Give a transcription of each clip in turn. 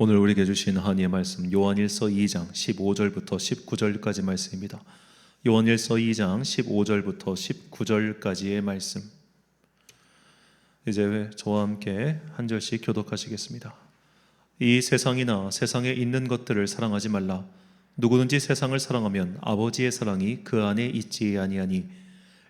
오늘 우리에게 주신 하나님의 말씀 요한일서 2장 15절부터 19절까지 말씀입니다. 요한일서 2장 15절부터 19절까지의 말씀. 이제 저와 함께 한 절씩 교독하시겠습니다. 이 세상이나 세상에 있는 것들을 사랑하지 말라. 누구든지 세상을 사랑하면 아버지의 사랑이 그 안에 있지 아니하니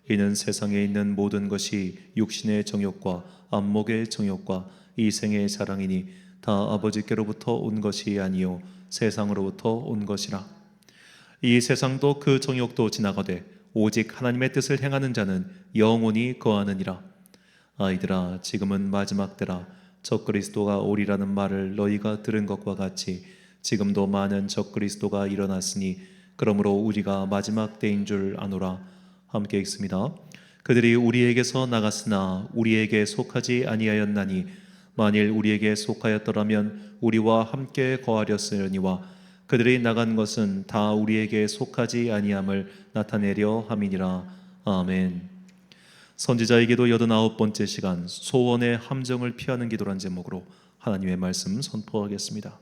이는 세상에 있는 모든 것이 육신의 정욕과 안목의 정욕과 이생의 자랑이니 다 아버지께로부터 온 것이 아니요 세상으로부터 온 것이라. 이 세상도 그 정욕도 지나가되 오직 하나님의 뜻을 행하는 자는 영원히 거하느니라. 아이들아, 지금은 마지막 때라. 적그리스도가 오리라는 말을 너희가 들은 것과 같이 지금도 많은 적그리스도가 일어났으니 그러므로 우리가 마지막 때인 줄 아노라. 함께 읽습니다. 그들이 우리에게서 나갔으나 우리에게 속하지 아니하였나니 만일 우리에게 속하였더라면 우리와 함께 거하렸으려니와 그들이 나간 것은 다 우리에게 속하지 아니함을 나타내려 함이니라. 아멘. 선지자에게도 89번째 시간 소원의 함정을 피하는 기도란 제목으로 하나님의 말씀 선포하겠습니다.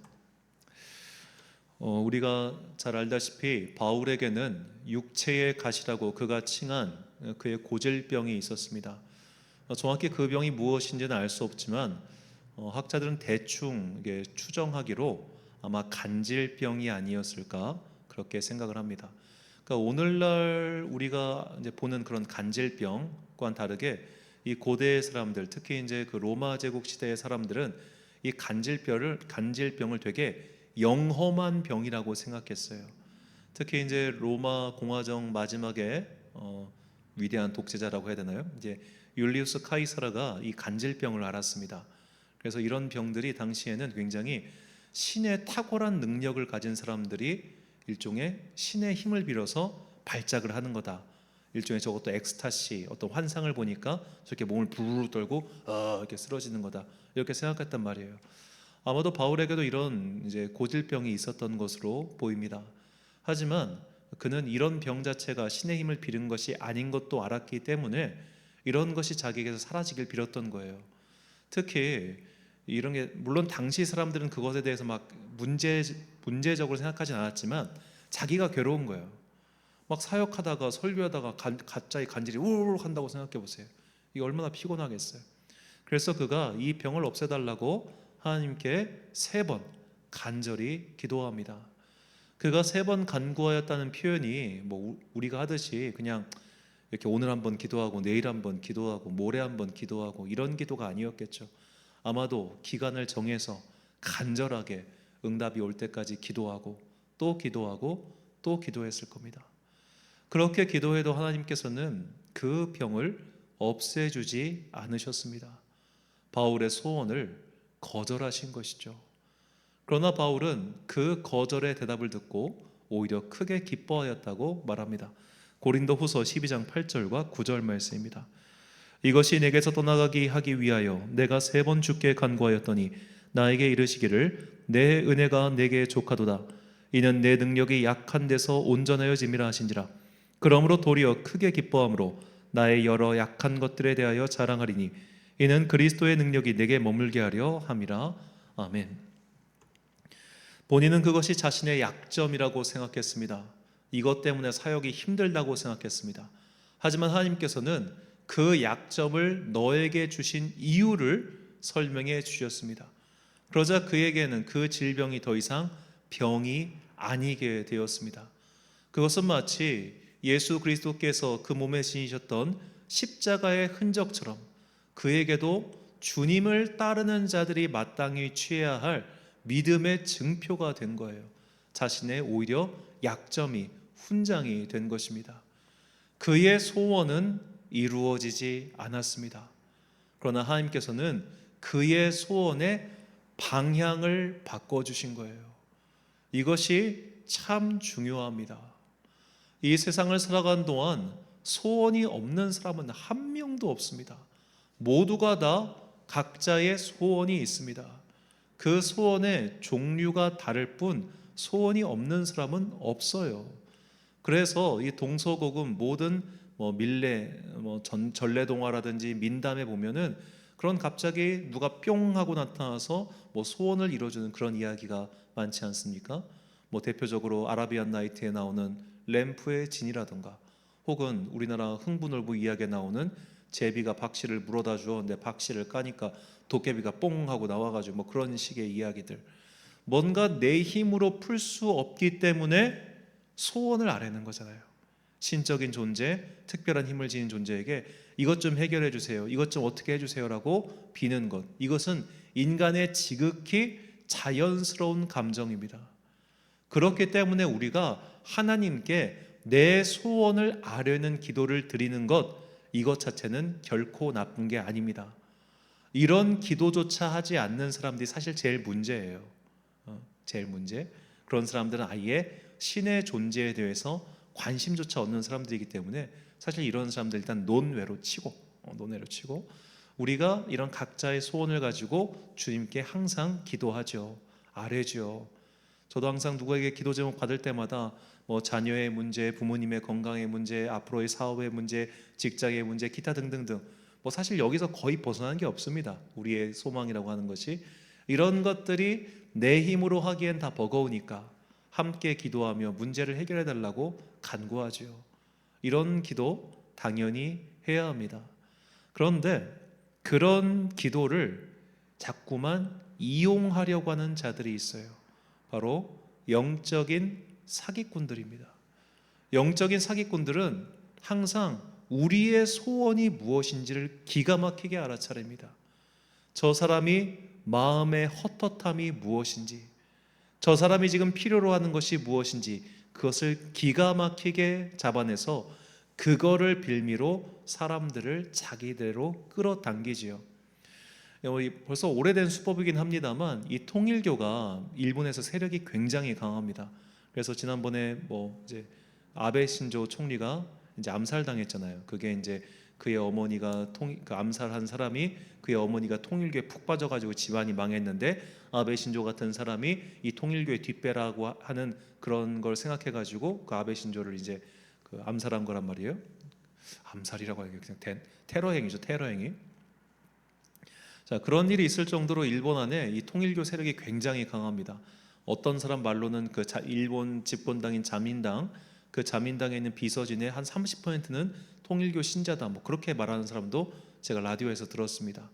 우리가 잘 알다시피 바울에게는 육체의 가시라고 그가 칭한 그의 고질병이 있었습니다. 정확히 그 병이 무엇인지는 알 수 없지만 학자들은 대충 추정하기로 아마 간질병이 아니었을까 그렇게 생각을 합니다. 그러니까 오늘날 우리가 이제 보는 그런 간질병과는 다르게 이 고대의 사람들, 특히 이제 그 로마 제국 시대의 사람들은 이 간질병을 되게 영험한 병이라고 생각했어요. 특히 이제 로마 공화정 마지막에 위대한 독재자라고 해야 되나요? 이제 율리우스 카이사르가 이 간질병을 앓았습니다. 그래서 이런 병들이 당시에는 굉장히 신의 탁월한 능력을 가진 사람들이 일종의 신의 힘을 빌어서 발작을 하는 거다. 일종의 저것도 엑스타시, 어떤 환상을 보니까 저렇게 몸을 부르르 떨고 이렇게 쓰러지는 거다. 이렇게 생각했단 말이에요. 아마도 바울에게도 이런 이제 고질병이 있었던 것으로 보입니다. 하지만 그는 이런 병 자체가 신의 힘을 빌은 것이 아닌 것도 알았기 때문에 이런 것이 자기에게서 사라지길 빌었던 거예요. 특히 이런 게 물론 당시 사람들은 그것에 대해서 막 문제적으로 생각하진 않았지만 자기가 괴로운 거예요. 막 사역하다가 설교하다가 갑자기 간질이 우르르 한다고 생각해 보세요. 이게 얼마나 피곤하겠어요. 그래서 그가 이 병을 없애달라고 하나님께 3번 간절히 기도합니다. 그가 3번 간구하였다는 표현이 뭐 우리가 하듯이 그냥 이렇게 오늘 한번 기도하고 내일 한번 기도하고 모레 한번 기도하고 이런 기도가 아니었겠죠. 아마도 기간을 정해서 간절하게 응답이 올 때까지 기도하고 또 기도하고 또 기도했을 겁니다. 그렇게 기도해도 하나님께서는 그 병을 없애주지 않으셨습니다. 바울의 소원을 거절하신 것이죠. 그러나 바울은 그 거절의 대답을 듣고 오히려 크게 기뻐하였다고 말합니다. 고린도후서 12장 8절과 9절 말씀입니다. 이것이 내게서 떠나가게 하기 위하여 내가 3번 주께 간구하였더니 나에게 이르시기를 내 은혜가 내게 족하도다. 이는 내 능력이 약한 데서 온전하여짐이라 하신지라. 그러므로 도리어 크게 기뻐함으로 나의 여러 약한 것들에 대하여 자랑하리니 이는 그리스도의 능력이 내게 머물게 하려 함이라. 아멘. 본인은 그것이 자신의 약점이라고 생각했습니다. 이것 때문에 사역이 힘들다고 생각했습니다. 하지만 하나님께서는 그 약점을 너에게 주신 이유를 설명해 주셨습니다. 그러자 그에게는 그 질병이 더 이상 병이 아니게 되었습니다. 그것은 마치 예수 그리스도께서 그 몸에 지니셨던 십자가의 흔적처럼 그에게도 주님을 따르는 자들이 마땅히 취해야 할 믿음의 증표가 된 거예요. 자신의 오히려 약점이 훈장이 된 것입니다. 그의 소원은 이루어지지 않았습니다. 그러나 하나님께서는 그의 소원의 방향을 바꿔주신 거예요. 이것이 참 중요합니다. 이 세상을 살아가는 동안 소원이 없는 사람은 한 명도 없습니다. 모두가 다 각자의 소원이 있습니다. 그 소원의 종류가 다를 뿐 소원이 없는 사람은 없어요. 그래서 이 동서고금 모든 밀레, 전래동화라든지 민담에 보면은 그런 갑자기 누가 뿅 하고 나타나서 뭐 소원을 이루어주는 그런 이야기가 많지 않습니까? 뭐 대표적으로 아라비안 나이트에 나오는 램프의 진이라든가, 혹은 우리나라 흥부놀부 이야기에 나오는 제비가 박씨를 물어다 주었는데 박씨를 까니까 도깨비가 뽕 하고 나와가지고 뭐 그런 식의 이야기들, 뭔가 내 힘으로 풀 수 없기 때문에 소원을 아뢰는 거잖아요. 신적인 존재, 특별한 힘을 지닌 존재에게 이것 좀 해결해 주세요, 이것 좀 어떻게 해주세요라고 비는 것, 이것은 인간의 지극히 자연스러운 감정입니다. 그렇기 때문에 우리가 하나님께 내 소원을 아뢰는 기도를 드리는 것, 이것 자체는 결코 나쁜 게 아닙니다. 이런 기도조차 하지 않는 사람들이 사실 제일 문제예요. 제일 문제. 그런 사람들은 아예 신의 존재에 대해서 관심조차 없는 사람들이기 때문에 사실 이런 사람들 일단 논외로 치고 우리가 이런 각자의 소원을 가지고 주님께 항상 기도하죠. 아뢰죠. 저도 항상 누구에게 기도 제목 받을 때마다 뭐 자녀의 문제, 부모님의 건강의 문제, 앞으로의 사업의 문제, 직장의 문제, 기타 등등등, 뭐 사실 여기서 거의 벗어나는 게 없습니다. 우리의 소망이라고 하는 것이, 이런 것들이 내 힘으로 하기엔 다 버거우니까 함께 기도하며 문제를 해결해 달라고 간구하죠. 이런 기도 당연히 해야 합니다. 그런데 그런 기도를 자꾸만 이용하려고 하는 자들이 있어요. 바로 영적인 사기꾼들입니다. 영적인 사기꾼들은 항상 우리의 소원이 무엇인지를 기가 막히게 알아차립니다. 저 사람이 마음의 헛헛함이 무엇인지, 저 사람이 지금 필요로 하는 것이 무엇인지, 그것을 기가 막히게 잡아내서 그거를 빌미로 사람들을 자기대로 끌어당기지요. 벌써 오래된 수법이긴 합니다만 이 통일교가 일본에서 세력이 굉장히 강합니다. 그래서 지난번에 뭐 이제 아베 신조 총리가 이제 암살당했잖아요. 그게 이제 그의 어머니가 그 암살한 사람이 그의 어머니가 통일교에 푹 빠져가지고 집안이 망했는데 아베 신조 같은 사람이 이 통일교의 뒷배라고 하는 그런 걸 생각해가지고 그 아베 신조를 이제 그 암살한 거란 말이에요. 암살이라고 하기 그냥 테러 행위죠, 테러 행위. 자, 그런 일이 있을 정도로 일본 안에 이 통일교 세력이 굉장히 강합니다. 어떤 사람 말로는 그 일본 집권당인 자민당, 그 자민당에 있는 비서진의 한 30%는 통일교 신자다, 뭐 그렇게 말하는 사람도 제가 라디오에서 들었습니다.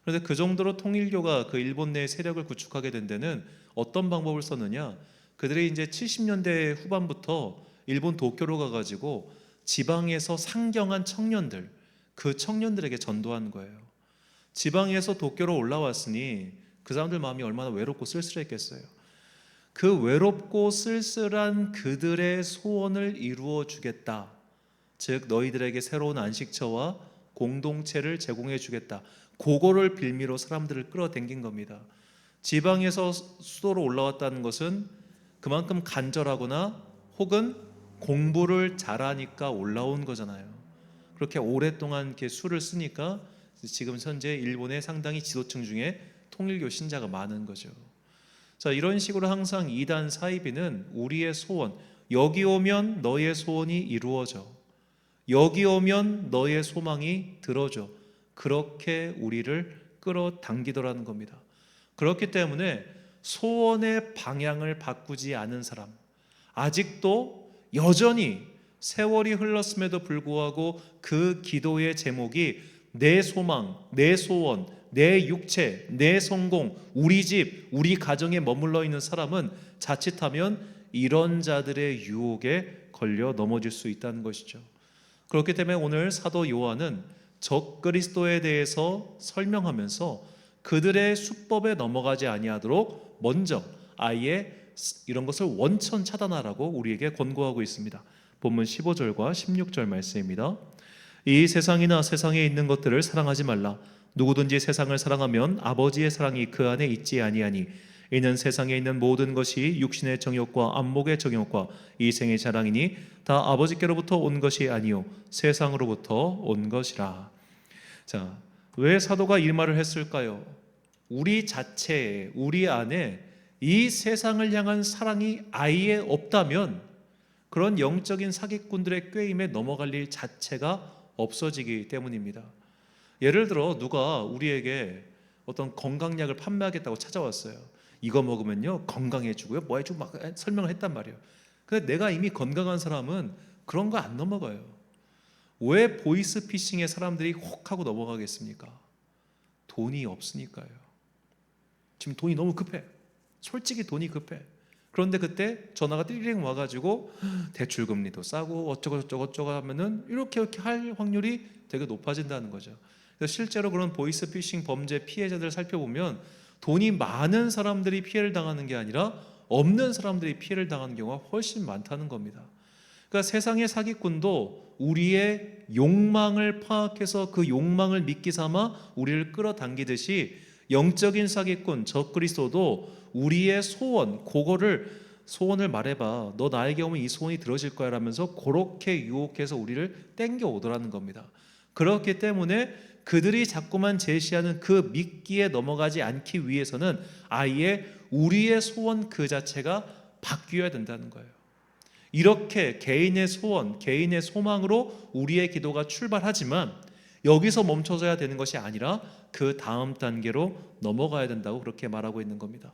그런데 그 정도로 통일교가 그 일본 내 세력을 구축하게 된 데는 어떤 방법을 썼느냐? 그들이 이제 70년대 후반부터 일본 도쿄로 가가지고 지방에서 상경한 청년들, 그 청년들에게 전도한 거예요. 지방에서 도쿄로 올라왔으니 그 사람들 마음이 얼마나 외롭고 쓸쓸했겠어요. 그 외롭고 쓸쓸한 그들의 소원을 이루어 주겠다, 즉 너희들에게 새로운 안식처와 공동체를 제공해 주겠다, 그거를 빌미로 사람들을 끌어당긴 겁니다. 지방에서 수도로 올라왔다는 것은 그만큼 간절하거나 혹은 공부를 잘하니까 올라온 거잖아요. 그렇게 오랫동안 이렇게 수를 쓰니까 지금 현재 일본의 상당히 지도층 중에 통일교 신자가 많은 거죠. 자, 이런 식으로 항상 이단 사이비는 우리의 소원, 여기 오면 너의 소원이 이루어져, 여기 오면 너의 소망이 들어져, 그렇게 우리를 끌어당기더라는 겁니다. 그렇기 때문에 소원의 방향을 바꾸지 않은 사람, 아직도 여전히 세월이 흘렀음에도 불구하고 그 기도의 제목이 내 소망, 내 소원, 내 육체, 내 성공, 우리 집, 우리 가정에 머물러 있는 사람은 자칫하면 이런 자들의 유혹에 걸려 넘어질 수 있다는 것이죠. 그렇기 때문에 오늘 사도 요한은 적그리스도에 대해서 설명하면서 그들의 수법에 넘어가지 아니하도록 먼저 아예 이런 것을 원천 차단하라고 우리에게 권고하고 있습니다. 본문 15절과 16절 말씀입니다. 이 세상이나 세상에 있는 것들을 사랑하지 말라. 누구든지 세상을 사랑하면 아버지의 사랑이 그 안에 있지 아니하니, 이는 세상에 있는 모든 것이 육신의 정욕과 안목의 정욕과 이생의 자랑이니 다 아버지께로부터 온 것이 아니요 세상으로부터 온 것이라. 자, 왜 사도가 이 말을 했을까요? 우리 자체에, 우리 안에 이 세상을 향한 사랑이 아예 없다면 그런 영적인 사기꾼들의 꾀임에 넘어갈 일 자체가 없어지기 때문입니다. 예를 들어 누가 우리에게 어떤 건강약을 판매하겠다고 찾아왔어요. 이거 먹으면요 건강해지고요 뭐 해주고 막 설명을 했단 말이에요. 근데 내가 이미 건강한 사람은 그런 거 안 넘어가요. 왜 보이스피싱에 사람들이 혹 하고 넘어가겠습니까? 돈이 없으니까요. 지금 돈이 너무 급해. 솔직히 돈이 급해. 그런데 그때 전화가 띠리링 와가지고 대출금리도 싸고 어쩌고 하면은 이렇게 할 확률이 되게 높아진다는 거죠. 그래서 실제로 그런 보이스피싱 범죄 피해자들을 살펴보면 돈이 많은 사람들이 피해를 당하는 게 아니라 없는 사람들이 피해를 당하는 경우가 훨씬 많다는 겁니다. 그러니까 세상의 사기꾼도 우리의 욕망을 파악해서 그 욕망을 미끼 삼아 우리를 끌어당기듯이 영적인 사기꾼 적그리스도도 우리의 소원, 그거를 소원을 말해봐, 너 나에게 오면 이 소원이 들어질 거야 라면서 그렇게 유혹해서 우리를 땡겨 오더라는 겁니다. 그렇기 때문에 그들이 자꾸만 제시하는 그 미끼에 넘어가지 않기 위해서는 아예 우리의 소원 그 자체가 바뀌어야 된다는 거예요. 이렇게 개인의 소원, 개인의 소망으로 우리의 기도가 출발하지만 여기서 멈춰서야 되는 것이 아니라 그 다음 단계로 넘어가야 된다고 그렇게 말하고 있는 겁니다.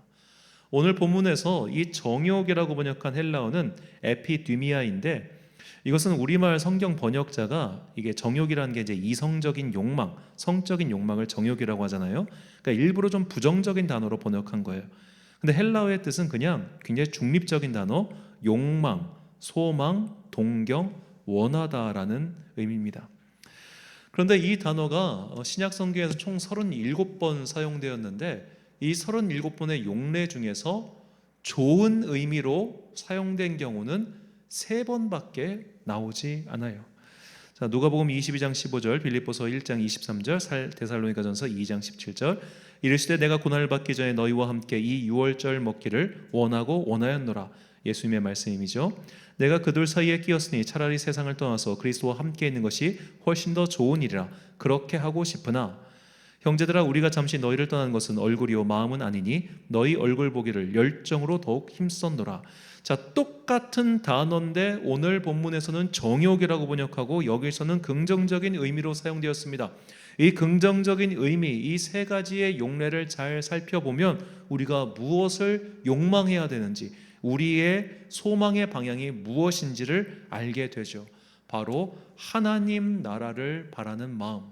오늘 본문에서 이 정욕이라고 번역한 헬라어는 에피디미아인데, 이것은 우리말 성경 번역자가 이게 정욕이라는 게 이제 이성적인 욕망, 성적인 욕망을 정욕이라고 하잖아요. 그러니까 일부러 좀 부정적인 단어로 번역한 거예요. 근데 헬라어의 뜻은 그냥 굉장히 중립적인 단어, 욕망, 소망, 동경, 원하다라는 의미입니다. 그런데 이 단어가 신약 성경에서 총 37번 사용되었는데 이 37번의 용례 중에서 좋은 의미로 사용된 경우는 3번밖에 나오지 않아요. 자, 누가복음 22장 15절, 빌립보서 1장 23절, 데살로니가전서 2장 17절. 이르시되 내가 고난을 받기 전에 너희와 함께 이 유월절 먹기를 원하고 원하였노라. 예수님의 말씀이죠. 내가 그들 사이에 끼었으니 차라리 세상을 떠나서 그리스도와 함께 있는 것이 훨씬 더 좋은 일이라. 그렇게 하고 싶으나 형제들아, 우리가 잠시 너희를 떠나는 것은 얼굴이요 마음은 아니니 너희 얼굴 보기를 열정으로 더욱 힘썼노라. 자, 똑같은 단어인데 오늘 본문에서는 정욕이라고 번역하고 여기서는 긍정적인 의미로 사용되었습니다. 이 긍정적인 의미, 이 3가지의 용례를 잘 살펴보면 우리가 무엇을 욕망해야 되는지, 우리의 소망의 방향이 무엇인지를 알게 되죠. 바로 하나님 나라를 바라는 마음,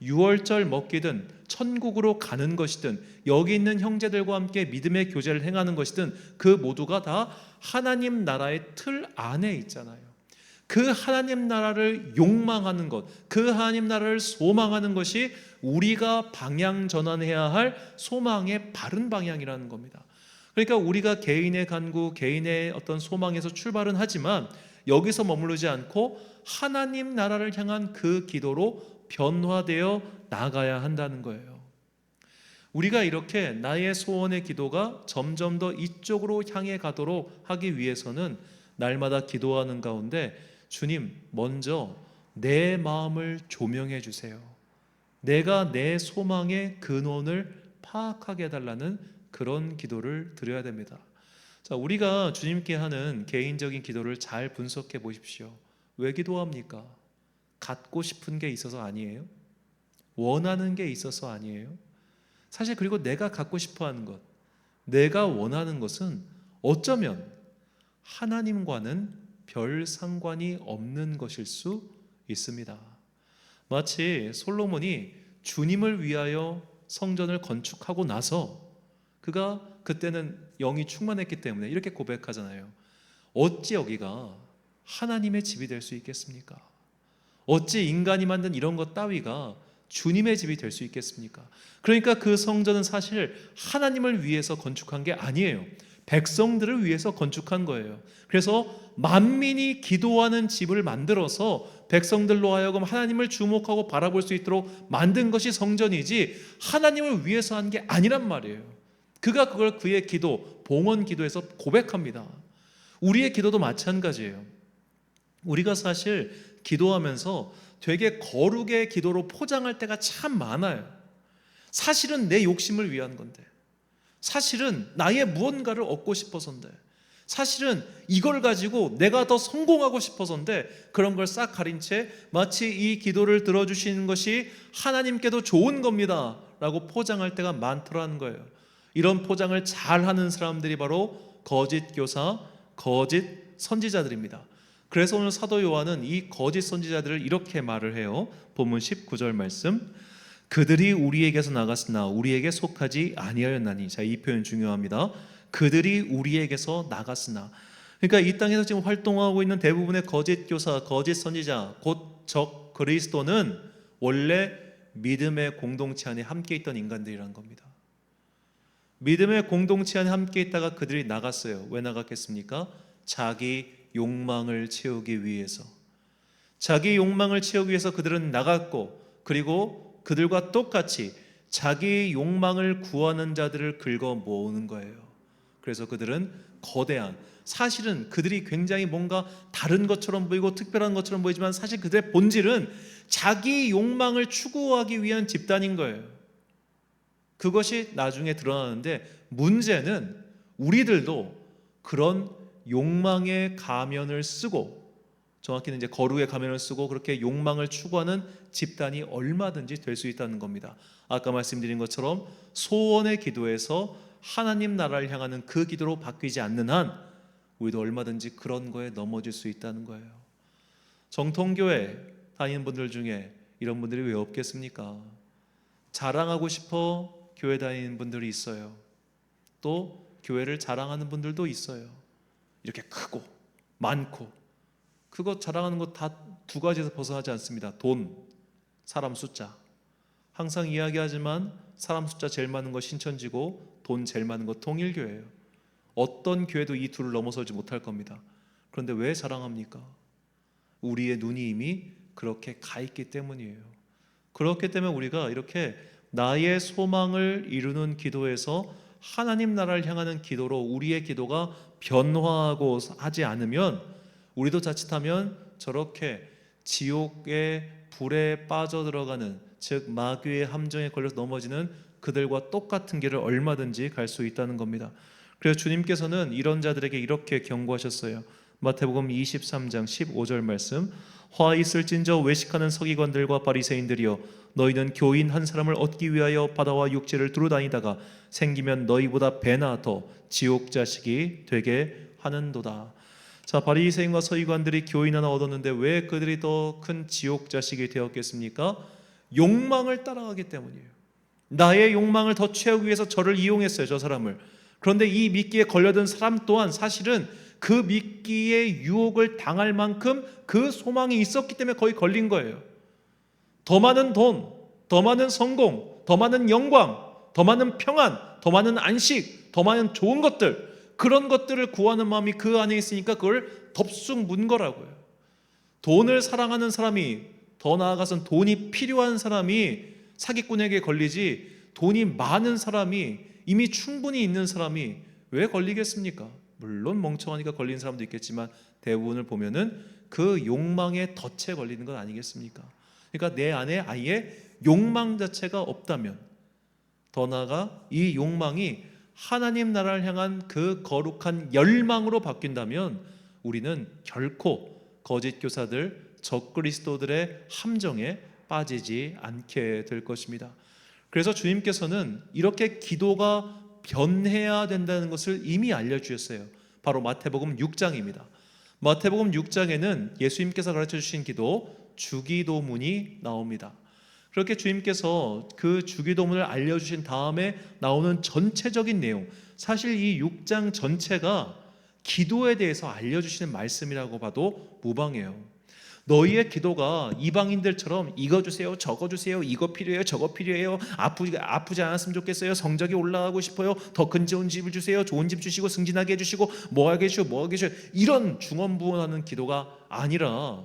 유월절 먹기든 천국으로 가는 것이든 여기 있는 형제들과 함께 믿음의 교제를 행하는 것이든 그 모두가 다 하나님 나라의 틀 안에 있잖아요. 그 하나님 나라를 욕망하는 것, 그 하나님 나라를 소망하는 것이 우리가 방향 전환해야 할 소망의 바른 방향이라는 겁니다. 그러니까 우리가 개인의 간구, 개인의 어떤 소망에서 출발은 하지만 여기서 머무르지 않고 하나님 나라를 향한 그 기도로 변화되어 나가야 한다는 거예요. 우리가 이렇게 나의 소원의 기도가 점점 더 이쪽으로 향해 가도록 하기 위해서는 날마다 기도하는 가운데 주님, 먼저 내 마음을 조명해 주세요. 내가 내 소망의 근원을 파악하게 해달라는 그런 기도를 드려야 됩니다. 자, 우리가 주님께 하는 개인적인 기도를 잘 분석해 보십시오. 왜 기도합니까? 갖고 싶은 게 있어서 아니에요? 원하는 게 있어서 아니에요? 사실 그리고 내가 갖고 싶어 하는 것, 내가 원하는 것은 어쩌면 하나님과는 별 상관이 없는 것일 수 있습니다. 마치 솔로몬이 주님을 위하여 성전을 건축하고 나서 그가 그때는 영이 충만했기 때문에 이렇게 고백하잖아요. 어찌 여기가 하나님의 집이 될 수 있겠습니까? 어찌 인간이 만든 이런 것 따위가 주님의 집이 될 수 있겠습니까? 그러니까 그 성전은 사실 하나님을 위해서 건축한 게 아니에요. 백성들을 위해서 건축한 거예요. 그래서 만민이 기도하는 집을 만들어서 백성들로 하여금 하나님을 주목하고 바라볼 수 있도록 만든 것이 성전이지 하나님을 위해서 한 게 아니란 말이에요. 그가 그걸 그의 기도, 봉헌 기도에서 고백합니다. 우리의 기도도 마찬가지예요. 우리가 사실 기도하면서 되게 거룩의 기도로 포장할 때가 참 많아요. 사실은 내 욕심을 위한 건데, 사실은 나의 무언가를 얻고 싶어서인데, 사실은 이걸 가지고 내가 더 성공하고 싶어서인데 그런 걸 싹 가린 채 마치 이 기도를 들어주시는 것이 하나님께도 좋은 겁니다 라고 포장할 때가 많더라는 거예요. 이런 포장을 잘하는 사람들이 바로 거짓 교사, 거짓 선지자들입니다. 그래서 오늘 사도 요한은 이 거짓 선지자들을 이렇게 말을 해요. 본문 19절 말씀, 그들이 우리에게서 나갔으나 우리에게 속하지 아니하였나니. 자, 이 표현 중요합니다. 그들이 우리에게서 나갔으나. 그러니까 이 땅에서 지금 활동하고 있는 대부분의 거짓 교사, 거짓 선지자, 곧 적 그리스도는 원래 믿음의 공동체 안에 함께 있던 인간들이라는 겁니다. 믿음의 공동체 안에 함께 있다가 그들이 나갔어요. 왜 나갔겠습니까? 자기 욕망을 채우기 위해서. 자기 욕망을 채우기 위해서 그들은 나갔고, 그리고 그들과 똑같이 자기 욕망을 구하는 자들을 긁어 모으는 거예요. 그래서 그들은 거대한, 사실은 그들이 굉장히 뭔가 다른 것처럼 보이고 특별한 것처럼 보이지만 사실 그들의 본질은 자기 욕망을 추구하기 위한 집단인 거예요. 그것이 나중에 드러나는데, 문제는 우리들도 그런 욕망의 가면을 쓰고, 정확히는 이제 거룩의 가면을 쓰고 그렇게 욕망을 추구하는 집단이 얼마든지 될 수 있다는 겁니다. 아까 말씀드린 것처럼 소원의 기도에서 하나님 나라를 향하는 그 기도로 바뀌지 않는 한 우리도 얼마든지 그런 거에 넘어질 수 있다는 거예요. 정통교회 다니는 분들 중에 이런 분들이 왜 없겠습니까? 자랑하고 싶어 교회 다니는 분들이 있어요. 또 교회를 자랑하는 분들도 있어요. 이렇게 크고 많고. 그거 자랑하는 거 다 두 가지에서 벗어나지 않습니다. 돈, 사람 숫자. 항상 이야기하지만 사람 숫자 제일 많은 거 신천지고 돈 제일 많은 거 통일교회예요. 어떤 교회도 이 둘을 넘어서지 못할 겁니다. 그런데 왜 자랑합니까? 우리의 눈이 이미 그렇게 가 있기 때문이에요. 그렇기 때문에 우리가 이렇게 나의 소망을 이루는 기도에서 하나님 나라를 향하는 기도로 우리의 기도가 변화하고 하지 않으면, 우리도 자칫하면 저렇게 지옥의 불에 빠져들어가는, 즉 마귀의 함정에 걸려서 넘어지는 그들과 똑같은 길을 얼마든지 갈 수 있다는 겁니다. 그래서 주님께서는 이런 자들에게 이렇게 경고하셨어요. 마태복음 23장 15절 말씀, 화 있을진저 외식하는 서기관들과 바리새인들이여, 너희는 교인 한 사람을 얻기 위하여 바다와 육지를 두루 다니다가 생기면 너희보다 배나 더 지옥 자식이 되게 하는도다. 자, 바리새인과 서기관들이 교인 하나 얻었는데 왜 그들이 더 큰 지옥 자식이 되었겠습니까? 욕망을 따라가기 때문이에요. 나의 욕망을 더 채우기 위해서 저를 이용했어요, 저 사람을. 그런데 이 미끼에 걸려든 사람 또한 사실은 그 미끼의 유혹을 당할 만큼 그 소망이 있었기 때문에 거의 걸린 거예요. 더 많은 돈, 더 많은 성공, 더 많은 영광, 더 많은 평안, 더 많은 안식, 더 많은 좋은 것들, 그런 것들을 구하는 마음이 그 안에 있으니까 그걸 덥쑥 문 거라고요. 돈을 사랑하는 사람이, 더 나아가서는 돈이 필요한 사람이 사기꾼에게 걸리지, 돈이 많은 사람이, 이미 충분히 있는 사람이 왜 걸리겠습니까? 물론 멍청하니까 걸리는 사람도 있겠지만 대부분을 보면은 그 욕망의 덫에 걸리는 건 아니겠습니까? 그러니까 내 안에 아예 욕망 자체가 없다면, 더 나아가 이 욕망이 하나님 나라를 향한 그 거룩한 열망으로 바뀐다면 우리는 결코 거짓 교사들, 적그리스도들의 함정에 빠지지 않게 될 것입니다. 그래서 주님께서는 이렇게 기도가 변해야 된다는 것을 이미 알려주셨어요. 바로 마태복음 6장입니다. 마태복음 6장에는 예수님께서 가르쳐주신 기도, 주기도문이 나옵니다. 그렇게 주님께서 그 주기도문을 알려주신 다음에 나오는 전체적인 내용, 사실 이 6장 전체가 기도에 대해서 알려주시는 말씀이라고 봐도 무방해요. 너희의 기도가 이방인들처럼 이거 주세요, 저거 주세요, 이거 필요해요, 저거 필요해요, 아프지 않았으면 좋겠어요, 성적이 올라가고 싶어요, 더 큰 좋은 집을 주세요, 좋은 집 주시고 승진하게 해주시고 뭐하게 해주시고 이런 중언부언하는 기도가 아니라,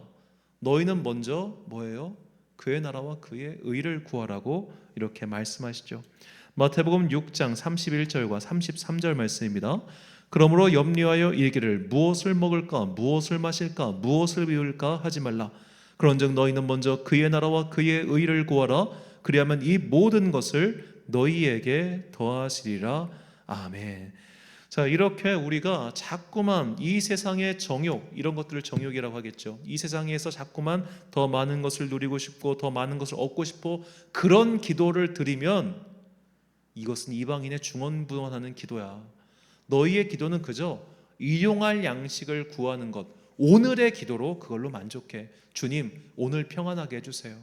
너희는 먼저 뭐예요? 그의 나라와 그의 의를 구하라고 이렇게 말씀하시죠. 마태복음 6장 31절과 33절 말씀입니다. 그러므로 염려하여 이르기를 무엇을 먹을까, 무엇을 마실까, 무엇을 비울까 하지 말라. 그런즉 너희는 먼저 그의 나라와 그의 의를 구하라. 그리하면 이 모든 것을 너희에게 더하시리라. 아멘. 자, 이렇게 우리가 자꾸만 이 세상의 정욕, 이런 것들을 정욕이라고 하겠죠. 이 세상에서 자꾸만 더 많은 것을 누리고 싶고 더 많은 것을 얻고 싶어 그런 기도를 드리면 이것은 이방인의 중언부언하는 기도야. 너희의 기도는 그저 일용할 양식을 구하는 것, 오늘의 기도로 그걸로 만족해. 주님, 오늘 평안하게 해주세요.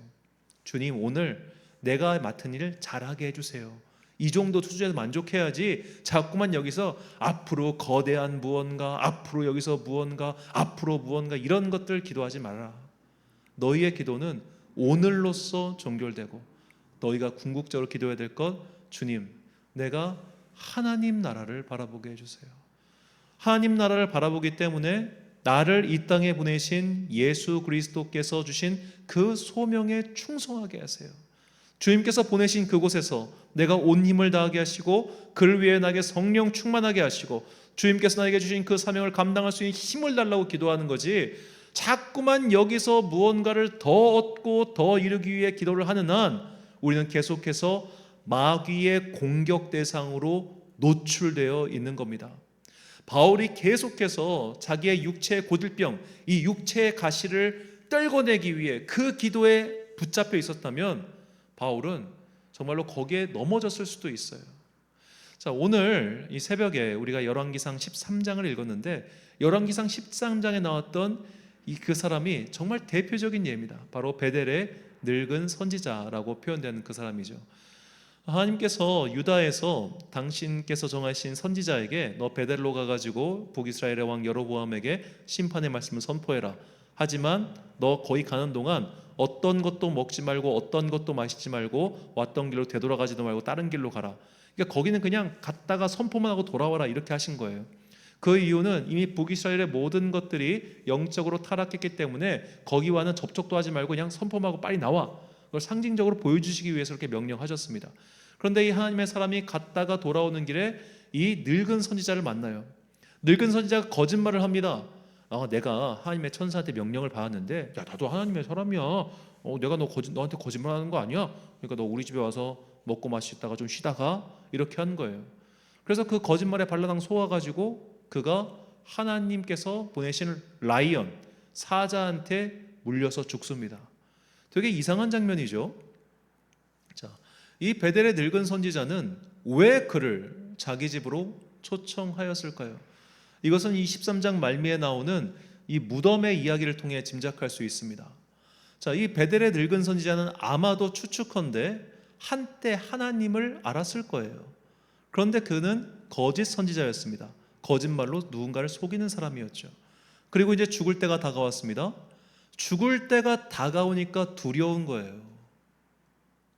주님, 오늘 내가 맡은 일 잘하게 해주세요. 이 정도 수준에서 만족해야지 자꾸만 여기서 앞으로 거대한 무언가, 앞으로 여기서 무언가, 앞으로 무언가 이런 것들 기도하지 말아라. 너희의 기도는 오늘로써 종결되고 너희가 궁극적으로 기도해야 될 것, 주님, 내가 하나님 나라를 바라보게 해주세요. 하나님 나라를 바라보기 때문에 나를 이 땅에 보내신 예수 그리스도께서 주신 그 소명에 충성하게 하세요. 주님께서 보내신 그곳에서 내가 온 힘을 다하게 하시고 그를 위해 나에게 성령 충만하게 하시고 주님께서 나에게 주신 그 사명을 감당할 수 있는 힘을 달라고 기도하는 거지, 자꾸만 여기서 무언가를 더 얻고 더 이루기 위해 기도를 하는 한 우리는 계속해서 마귀의 공격 대상으로 노출되어 있는 겁니다. 바울이 계속해서 자기의 육체의 고질병, 이 육체의 가시를 떨궈내기 위해 그 기도에 붙잡혀 있었다면 바울은 정말로 거기에 넘어졌을 수도 있어요. 자, 오늘 이 새벽에 우리가 열왕기상 13장을 읽었는데 열왕기상 13장에 나왔던 그 사람이 정말 대표적인 예입니다. 바로 베델의 늙은 선지자라고 표현되는 그 사람이죠. 하나님께서 유다에서 당신께서 정하신 선지자에게 너 베델로 가가지고 북이스라엘의 왕 여로보암에게 심판의 말씀을 선포해라. 하지만 너 거기 가는 동안 어떤 것도 먹지 말고 어떤 것도 마시지 말고 왔던 길로 되돌아가지도 말고 다른 길로 가라. 그러니까 거기는 그냥 갔다가 선포만 하고 돌아와라 이렇게 하신 거예요. 그 이유는 이미 북이스라엘의 모든 것들이 영적으로 타락했기 때문에 거기와는 접촉도 하지 말고 그냥 선포만 하고 빨리 나와. 그걸 상징적으로 보여주시기 위해서 이렇게 명령하셨습니다. 그런데 이 하나님의 사람이 갔다가 돌아오는 길에 이 늙은 선지자를 만나요. 늙은 선지자가 거짓말을 합니다. 내가 하나님의 천사한테 명령을 받았는데, 야, 나도 하나님의 사람이야. 내가 너한테 거짓말하는 거 아니야? 그러니까 너 우리 집에 와서 먹고 마시다가 좀 쉬다가 이렇게 한 거예요. 그래서 그 거짓말에 발라당 속아가지고 그가 하나님께서 보내신 라이언 사자한테 물려서 죽습니다. 되게 이상한 장면이죠. 자, 이 베델의 늙은 선지자는 왜 그를 자기 집으로 초청하였을까요? 이것은 이 13장 말미에 나오는 이 무덤의 이야기를 통해 짐작할 수 있습니다. 자, 이 베델의 늙은 선지자는 아마도 추측컨대 한때 하나님을 알았을 거예요. 그런데 그는 거짓 선지자였습니다. 거짓말로 누군가를 속이는 사람이었죠. 그리고 이제 죽을 때가 다가왔습니다. 죽을 때가 다가오니까 두려운 거예요.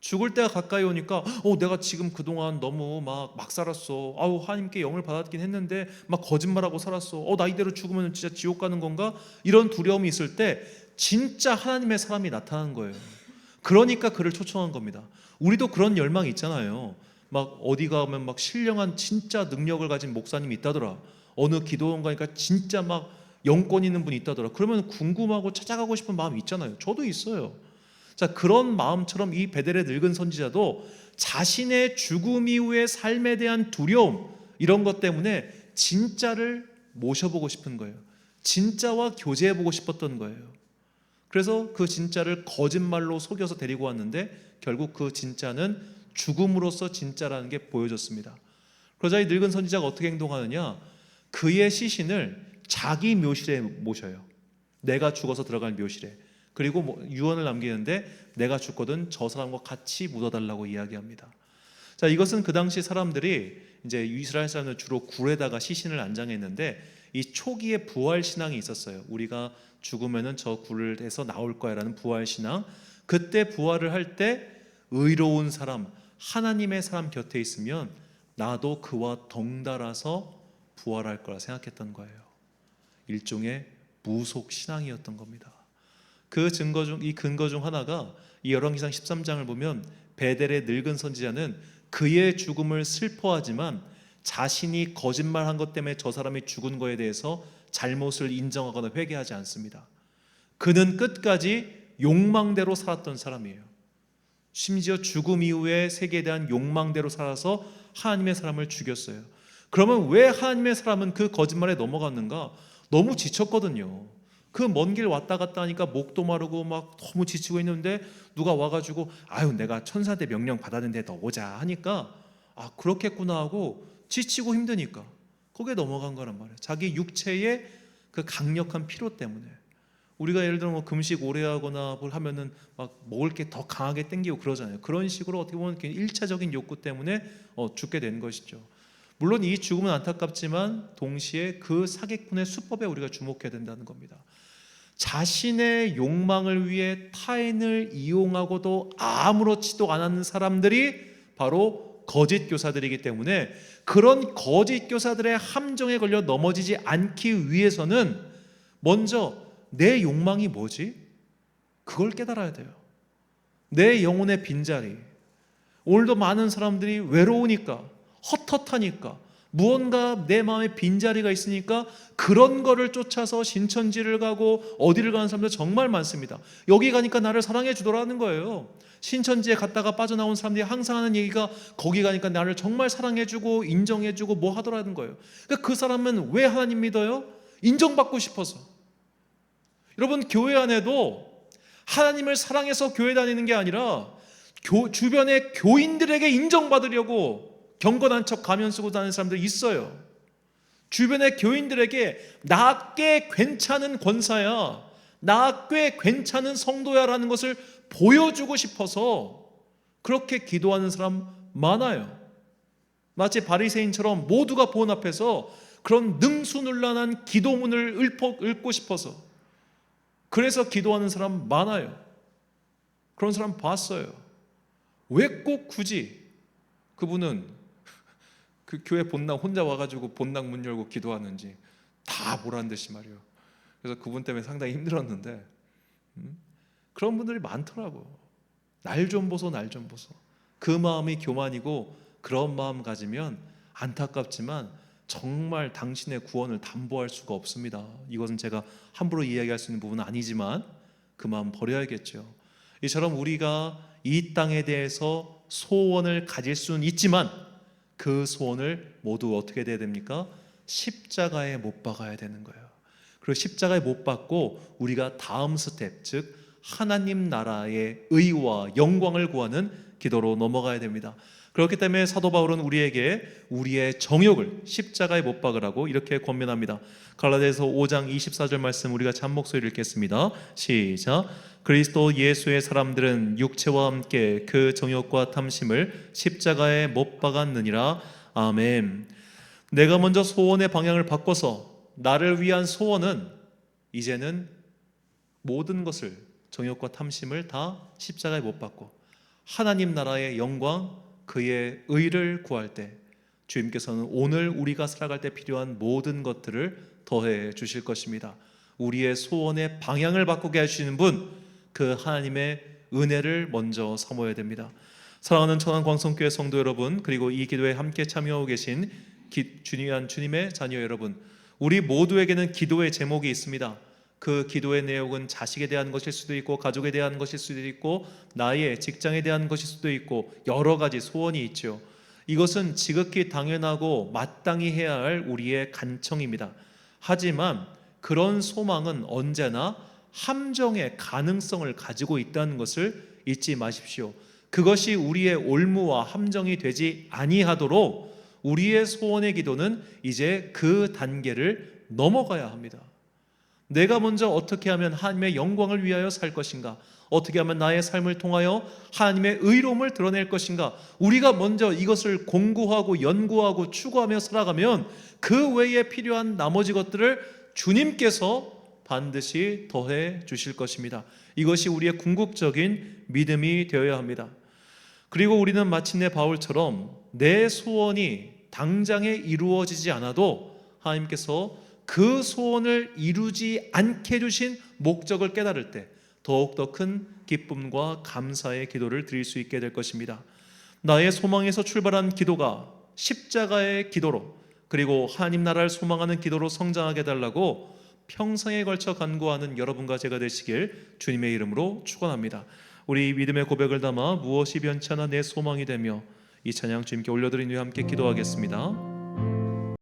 죽을 때가 가까이 오니까 내가 지금 그동안 너무 막 살았어. 하나님께 영을 받았긴 했는데 막 거짓말하고 살았어. 나 이대로 죽으면 진짜 지옥 가는 건가? 이런 두려움이 있을 때 진짜 하나님의 사람이 나타난 거예요. 그러니까 그를 초청한 겁니다. 우리도 그런 열망이 있잖아요. 막 어디 가면 막 신령한 진짜 능력을 가진 목사님이 있다더라. 어느 기도원 가니까 진짜 막 영권 있는 분이 있다더라. 그러면 궁금하고 찾아가고 싶은 마음이 있잖아요. 저도 있어요. 자, 그런 마음처럼 이 베델의 늙은 선지자도 자신의 죽음 이후의 삶에 대한 두려움, 이런 것 때문에 진짜를 모셔보고 싶은 거예요. 진짜와 교제해보고 싶었던 거예요. 그래서 그 진짜를 거짓말로 속여서 데리고 왔는데 결국 그 진짜는 죽음으로써 진짜라는 게 보여졌습니다. 그러자 이 늙은 선지자가 어떻게 행동하느냐, 그의 시신을 자기 묘실에 모셔요. 내가 죽어서 들어갈 묘실에. 그리고 유언을 남기는데 내가 죽거든 저 사람과 같이 묻어달라고 이야기합니다. 자, 이것은 그 당시 사람들이 이제 이스라엘 사람들 주로 굴에다가 시신을 안장했는데 이 초기에 부활 신앙이 있었어요. 우리가 죽으면은 저 굴에서 나올 거야라는 부활 신앙. 그때 부활을 할 때 의로운 사람, 하나님의 사람 곁에 있으면 나도 그와 덩달아서 부활할 거라 생각했던 거예요. 일종의 무속 신앙이었던 겁니다. 그 근거 중 하나가 이 열왕기상 13장을 보면 베델의 늙은 선지자는 그의 죽음을 슬퍼하지만 자신이 거짓말한 것 때문에 저 사람이 죽은 거에 대해서 잘못을 인정하거나 회개하지 않습니다. 그는 끝까지 욕망대로 살았던 사람이에요. 심지어 죽음 이후에 세계에 대한 욕망대로 살아서 하나님의 사람을 죽였어요. 그러면 왜 하나님의 사람은 그 거짓말에 넘어갔는가? 너무 지쳤거든요. 그 먼 길 왔다 갔다 하니까 목도 마르고 막 너무 지치고 있는데 누가 와가지고 아유 내가 천사대 명령 받았는데 너 오자 하니까 아 그렇겠구나 하고 지치고 힘드니까 거기에 넘어간 거란 말이에요. 자기 육체의 그 강력한 피로 때문에. 우리가 예를 들어 뭐 금식 오래 하거나 뭘 하면은 막 먹을 게 더 강하게 땡기고 그러잖아요. 그런 식으로 어떻게 보면 1차적인 욕구 때문에 죽게 된 것이죠. 물론 이 죽음은 안타깝지만 동시에 그 사기꾼의 수법에 우리가 주목해야 된다는 겁니다. 자신의 욕망을 위해 타인을 이용하고도 아무렇지도 않은 사람들이 바로 거짓 교사들이기 때문에 그런 거짓 교사들의 함정에 걸려 넘어지지 않기 위해서는 먼저 내 욕망이 뭐지? 그걸 깨달아야 돼요. 내 영혼의 빈자리. 오늘도 많은 사람들이 외로우니까, 헛헛하니까, 무언가 내 마음에 빈자리가 있으니까 그런 거를 쫓아서 신천지를 가고 어디를 가는 사람들 정말 많습니다. 여기 가니까 나를 사랑해 주더라는 거예요. 신천지에 갔다가 빠져나온 사람들이 항상 하는 얘기가 거기 가니까 나를 정말 사랑해 주고 인정해 주고 뭐 하더라는 거예요. 그러니까 그 사람은 왜 하나님 믿어요? 인정받고 싶어서. 여러분 교회 안에도 하나님을 사랑해서 교회 다니는 게 아니라 주변의 교인들에게 인정받으려고 경건한 척 가면 쓰고 다니는 사람들이 있어요. 주변의 교인들에게 나 꽤 괜찮은 권사야, 나 꽤 괜찮은 성도야라는 것을 보여주고 싶어서 그렇게 기도하는 사람 많아요. 마치 바리새인처럼 모두가 보는 앞에서 그런 능수능란한 기도문을 읽고 싶어서 그래서 기도하는 사람 많아요. 그런 사람 봤어요. 왜 꼭 굳이 그분은 그 교회 본당 혼자 와가지고 본당 문 열고 기도하는지 다 보란 듯이 말이에요. 그래서 그분 때문에 상당히 힘들었는데 그런 분들이 많더라고. 날 좀 보소, 날 좀 보소. 그 마음이 교만이고 그런 마음 가지면 안타깝지만 정말 당신의 구원을 담보할 수가 없습니다. 이것은 제가 함부로 이야기할 수 있는 부분은 아니지만 그 마음 버려야겠죠. 이처럼 우리가 이 땅에 대해서 소원을 가질 수는 있지만 그 소원을 모두 어떻게 돼야 됩니까? 십자가에 못 박아야 되는 거예요. 그리고 십자가에 못 박고 우리가 다음 스텝, 즉 하나님 나라의 의와 영광을 구하는 기도로 넘어가야 됩니다. 그렇기 때문에 사도 바울은 우리에게 우리의 정욕을 십자가에 못 박으라고 이렇게 권면합니다. 갈라디아서 5장 24절 말씀 우리가 잠목소리를 읽겠습니다. 시작. 그리스도 예수의 사람들은 육체와 함께 그 정욕과 탐심을 십자가에 못 박았느니라. 아멘. 내가 먼저 소원의 방향을 바꿔서 나를 위한 소원은 이제는 모든 것을 정욕과 탐심을 다 십자가에 못 박고 하나님 나라의 영광 그의 의를 구할 때 주님께서는 오늘 우리가 살아갈 때 필요한 모든 것들을 더해 주실 것입니다. 우리의 소원의 방향을 바꾸게 해주시는 분, 그 하나님의 은혜를 먼저 사모해야 됩니다. 사랑하는 천안광성교회 성도 여러분, 그리고 이 기도에 함께 참여하고 계신 주님의 자녀 여러분, 우리 모두에게는 기도의 제목이 있습니다. 그 기도의 내용은 자식에 대한 것일 수도 있고 가족에 대한 것일 수도 있고 나의 직장에 대한 것일 수도 있고 여러 가지 소원이 있죠. 이것은 지극히 당연하고 마땅히 해야 할 우리의 간청입니다. 하지만 그런 소망은 언제나 함정의 가능성을 가지고 있다는 것을 잊지 마십시오. 그것이 우리의 올무와 함정이 되지 아니하도록 우리의 소원의 기도는 이제 그 단계를 넘어가야 합니다. 내가 먼저 어떻게 하면 하나님의 영광을 위하여 살 것인가? 어떻게 하면 나의 삶을 통하여 하나님의 의로움을 드러낼 것인가? 우리가 먼저 이것을 공부하고 연구하고 추구하며 살아가면 그 외에 필요한 나머지 것들을 주님께서 반드시 더해 주실 것입니다. 이것이 우리의 궁극적인 믿음이 되어야 합니다. 그리고 우리는 마침내 바울처럼 내 소원이 당장에 이루어지지 않아도 하나님께서 그 소원을 이루지 않게 해주신 목적을 깨달을 때 더욱더 큰 기쁨과 감사의 기도를 드릴 수 있게 될 것입니다. 나의 소망에서 출발한 기도가 십자가의 기도로 그리고 하나님 나라를 소망하는 기도로 성장하게 해달라고 평생에 걸쳐 간구하는 여러분과 제가 되시길 주님의 이름으로 축원합니다. 우리 믿음의 고백을 담아 무엇이 변치 않아 내 소망이 되며 이 찬양 주님께 올려드린 후에 함께 기도하겠습니다.